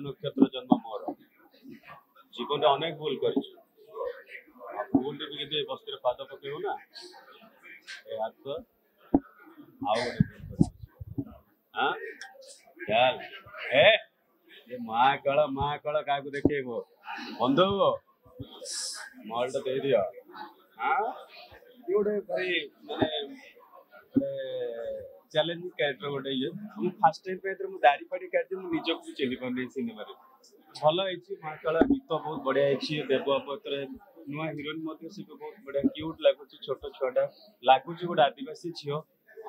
नक्षत्र जन्म मोर जीवन में अनेक भूल कर भूल भी बस्ती पाद पकेब ना ए हाथ तो आउ हाँ चल ए माँ कल क्या देखेब बंधु मॉल तो दे दियो हाँ ये गोटे भाई माने चैलेंजिंग कैरेक्टर गोटे ये मु फर्स्ट टाइम पे मु दाढ़ी फाड़ी काटी मु निजक भी चिन्ह पानी सिनेमा रे भल है महाकाल गीत बहुत बढ़िया है देव पत्र नुआ हिरोइन मध्य से बहुत बढ़िया क्यूट लगुच छोट छुआटा लगुच गोटे आदिवासी झील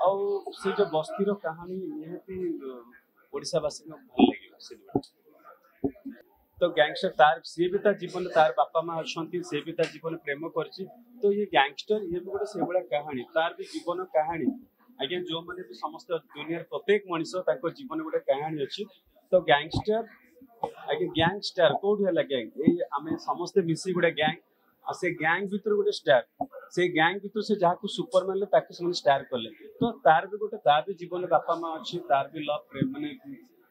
आउ से जो बस्तीर कहानी निहाती ओडिशावासी भल लगे सिनेमा तो गैंगस्टर तार सी भी तार जीवन तार बापा माँ अच्छा सी भी तार जीवन प्रेम कर तो ये गैंगस्टर ये भी गोटे से भाया कहानी तार भी जीवन कहानी आज्ञा जो मैंने भी समस्त दुनिया प्रत्येक मनीष जीवन गोटे कहानी अच्छी तो गैंगस्टर आगे गैंगस्टर कौट है गैंग ये आम समस्ते मिसी गोटे गैंग आ से गैंग भीतर गोटे स्टार से गैंग भीतर से जहाँ सुपर मारे स्टार कले तो तार भी गोटे तार भी जीवन बापा माँ अच्छी तार भी लव प्रेम माने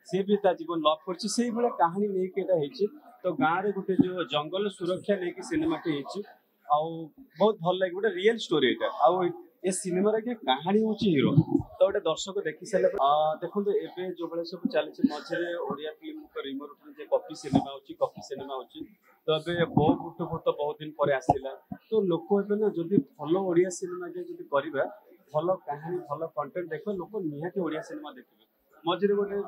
सी भी जीवन लव कर कहानी नहीं तो गाँव में गोटे जो जंगल सुरक्षा नहीं सिनेमा बहुत भल लगे गोटे रियल स्टोरी यहाँ ये सिनेमा कहानी हूँ हीरो तो गोटे दर्शक देखी सारे देखो एवं जो भाई सब चलती मझे Odia film remote copy cinema होची तो ये बो बुट भूत बहुत दिन पर आसला तो लोक ना जब भल ओडिया सिनेमा करवा भल कहानी भल कंटेंट देख लोक निहाती ओडिया सिनेमा देखिए मझे गोटे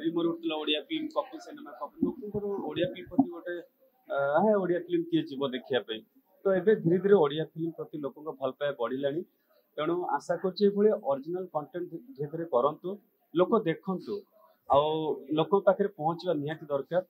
रिमोट उठला Odia film copy cinema copy लोक ओडिया फिल्म प्रति गोटे हाँ ओडिया फिल्म किए जीव देखापी तो ये धीरे धीरे ओडिया फिल्म प्रति लोक भल पाए बढ़ला तेणु आशा करजिनाल कंटेंट धीरे धीरे करूँ लोक देखु आउ लोक पाखे पहुँचवा निहाती दरकार।